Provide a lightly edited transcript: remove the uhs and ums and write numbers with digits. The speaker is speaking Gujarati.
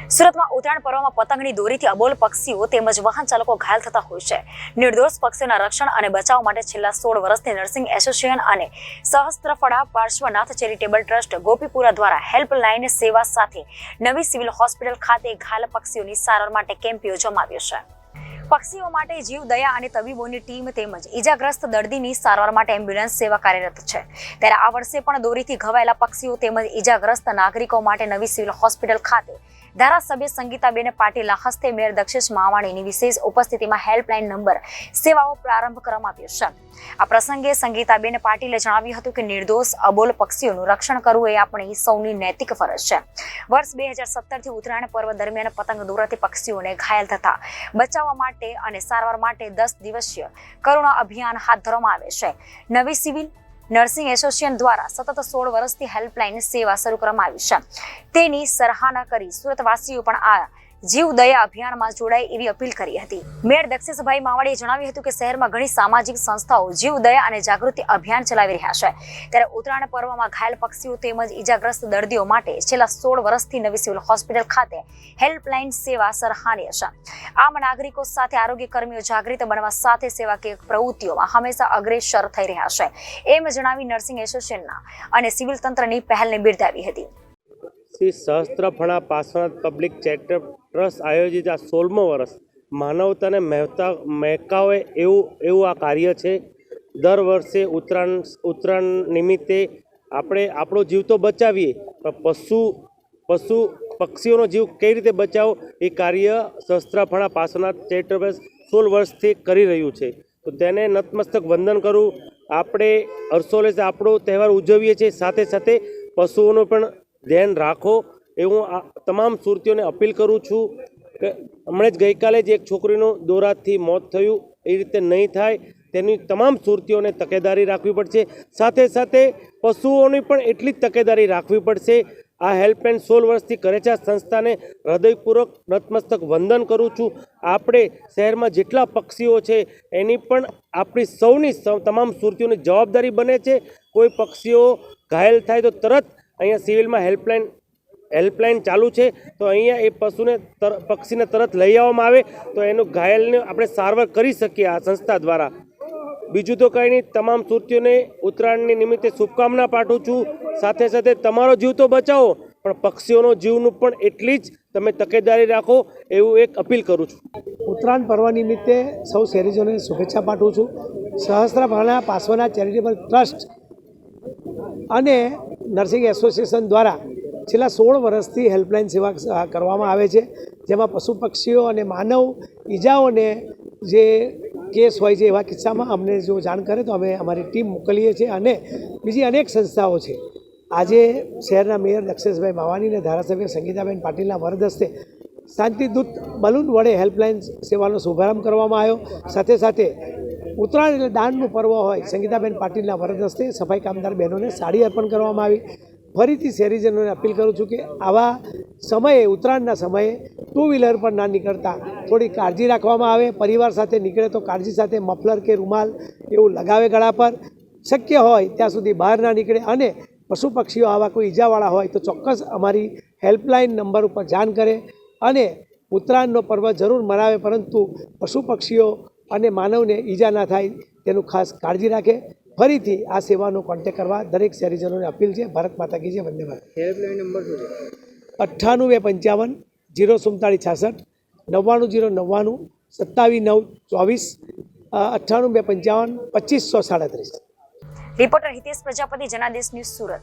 સુરતમાં ઉત્તરાયણ પર્વમાં પતંગની દોરીથી અબોલ પક્ષીઓ તેમજ વાહન ચાલકો ઘાયલ થતા હોય છે. નિર્દોષ પક્ષીઓના રક્ષણ અને બચાવ માટે છેલ્લા 16 વર્ષથી નર્સિંગ એસોસિએશન અને સહસ્ત્રફળા પાર્શ્વનાથ ચેરિટેબલ ટ્રસ્ટ ગોપીપુરા દ્વારા હેલ્પલાઇન સેવા સાથે નવી સિવિલ હોસ્પિટલ ખાતે ઘાયલ પક્ષીઓની સારવાર માટે કેમ્પ યોજવામાં આવ્યો છે. પક્ષીઓ માટે જીવ દયા અને તબીબોની ટીમ તેમજ ઈજાગ્રસ્ત દર્દીની સારવાર માટે એમ્બ્યુલન્સ સેવા કાર્યરત છે. ત્યારે આ વર્ષે પણ દોરીથી ઘવાયેલા પક્ષીઓ તેમજ ઈજાગ્રસ્ત નાગરિકો માટે નવી સિવિલ હોસ્પિટલ ખાતે ધારાસભ્ય સંગીતાબેન પાટીલના હસ્તે મેયર દક્ષેશ માવાણીની વિશેષ ઉપસ્થિતિમાં હેલ્પલાઇન નંબર સેવાઓ પ્રારંભ કરવામાં આવ્યો છે. આ પ્રસંગે સંગીતાબેન પાટીલે જણાવ્યું હતું કે નિર્દોષ અબોલ પક્ષીઓનું રક્ષણ કરવું એ આપણી સૌની નૈતિક ફરજ છે. વર્ષ 2017 થી ઉત્તરાયણ પર્વ દરમિયાન પતંગ દોરાથી પક્ષીઓને ઘાયલ થતા બચાવવા માટે અને સારવાર માટે 10 દિવસીય કરુણા અભિયાન હાથ ધરવામાં આવે છે. નવી સિવિલ નર્સિંગ એસોસિએશન દ્વારા સતત 16 વર્ષથી હેલ્પલાઇન સેવા શરૂ કરવામાં આવી છે. તેની સરાહના કરી સુરતવાસીઓ પણ આ જીવ દયા અભિયાનમાં જોડાય એવી અપીલ કરી હતી. મેયર દક્ષેશભાઈ માવાડીએ જણાવ્યું હતું કે શહેરમાં ઘણી સામાજિક સંસ્થાઓ જીવ દયા અને જાગૃતિ અભિયાન ચલાવી રહ્યા છે. ત્યારે ઉત્તરાયણ પર્વમાં ઘાયલ પક્ષીઓ તેમજ ઈજાગ્રસ્ત દર્દીઓ માટે છેલ્લા 16 વર્ષથી નવી સિવિલ હોસ્પિટલ ખાતે હેલ્પલાઇન સેવા સરાહનીય છે. આમ નાગરિકો સાથે આરોગ્ય કર્મીઓ જાગૃત બનવા સાથે સેવાકીય પ્રવૃત્તિઓમાં હંમેશા અગ્રેસર થઈ રહ્યા છે એમ જણાવી નર્સિંગ એસોસિએશનના અને સિવિલ તંત્રની પહેલને બિરદાવી હતી. Shri Sahastrafana Parshwanath public charitable trust આયોજિત આ 16મો વર્ષ માનવતાને મહેકાવે એવું આ કાર્ય છે. દર વર્ષે ઉત્તરાયણ નિમિત્તે આપણે આપણો જીવ તો બચાવીએ પણ પક્ષીઓનો જીવ કઈ રીતે બચાવો એ કાર્ય સહસ્ત્રફળા પાર્શ્વનાથ ચેરિટેબલ 16 વર્ષથી કરી રહ્યું છે. તો તેને નતમસ્તક વંદન કરું. આપણે હર્ષોલ્લાસ આપણો તહેવાર ઉજવીએ છીએ, સાથે સાથે પશુઓનું પણ ધ્યાન રાખો એવું આ તમામ સુરતીઓને અપીલ કરું છું કે હમણાં જ ગઈકાલે જ એક છોકરીનું દોરાથી મોત થયું, એ રીતે નહીં થાય તેની તમામ સુરતીઓને તકેદારી રાખવી પડશે. સાથે સાથે પશુઓની પણ એટલી જ તકેદારી રાખવી પડશે. આ હેલ્પલાઇન 16 વર્ષથી કરે છે. આ સંસ્થાને હૃદયપૂર્વક નતમસ્તક વંદન કરું છું. આપણે શહેરમાં જેટલા પક્ષીઓ છે એની પણ આપણી સૌની તમામ સુરતીઓની જવાબદારી બને છે. કોઈ પક્ષીઓ ઘાયલ થાય તો તરત અહીંયા સિવિલમાં હેલ્પલાઇન ચાલુ છે, તો અહીંયા એ પક્ષીને તરત લઈ આવવામાં આવે તો એનું ઘાયલને આપણે સારવાર કરી શકીએ આ સંસ્થા દ્વારા. બીજું તો કંઈ નહીં, તમામ સુરતીઓને ઉત્તરાયણની નિમિત્તે શુભકામના પાઠવું છું. સાથે સાથે તમારો જીવ તો બચાવો પણ પક્ષીઓનો જીવનું પણ એટલી જ તમે તકેદારી રાખો એવું એક અપીલ કરું છું. ઉત્તરાયણ પર્વ નિમિત્તે સૌ શહેરીજનોને શુભેચ્છા પાઠવું છું. સહસ્ત્રફળા પાર્શ્વનાથ ચેરિટેબલ ટ્રસ્ટ અને નર્સિંગ એસોસિએશન દ્વારા છેલ્લા 16 વર્ષથી હેલ્પલાઇન સેવા કરવામાં આવે છે, જેમાં પશુ પક્ષીઓ અને માનવ ઈજાઓને જે કેસ હોય છે એવા કિસ્સામાં અમને જો જાણ કરે તો અમે અમારી ટીમ મોકલીએ છીએ અને બીજી અનેક સંસ્થાઓ છે. આજે શહેરના મેયર દક્ષેશભાઈ માવાણી અને ધારાસભ્ય સંગીતાબેન પાટીલના વરદ હસ્તે શાંતિદૂત બલૂન વડે હેલ્પલાઇન સેવાનો શુભારંભ કરવામાં આવ્યો. સાથે સાથે ઉત્તરાયણ એટલે દાનનું પર્વ હોય, સંગીતાબેન પાટીલના વરદ હસ્તે સફાઈ કામદાર બહેનોને સાડી અર્પણ કરવામાં આવી. ફરીથી શહેરીજનોને અપીલ કરું છું કે આવા સમયે, ઉત્તરાયણના સમયે 2 વ્હીલર પર ના નીકળતા થોડી કાળજી રાખવામાં આવે. પરિવાર સાથે નીકળે તો કાળજી સાથે મફલર કે રૂમાલ એવું લગાવે ગળા પર. શક્ય હોય ત્યાં સુધી બહાર ના નીકળે અને પશુ પક્ષીઓ આવા કોઈ ઈજાવાળા હોય તો ચોક્કસ અમારી હેલ્પલાઇન નંબર ઉપર જાણ કરે અને ઉત્તરાયણનો પર્વ જરૂર મનાવે, પરંતુ પશુ પક્ષીઓ અને માનવને ઈજા ના થાય તેનું ખાસ કાળજી રાખે. ફરીથી આ સેવાનો કોન્ટેક્ટ કરવા દરેક શહેરીજનોને અપીલ છે. ભારત માતા કી જય. વંદે ભારત. હેલ્પલાઇન નંબર શું છે? 98 255 047 99 099 27 9 24 98 255 2537. Reporter Hitesh Prajapati, Janadesh news, Surat.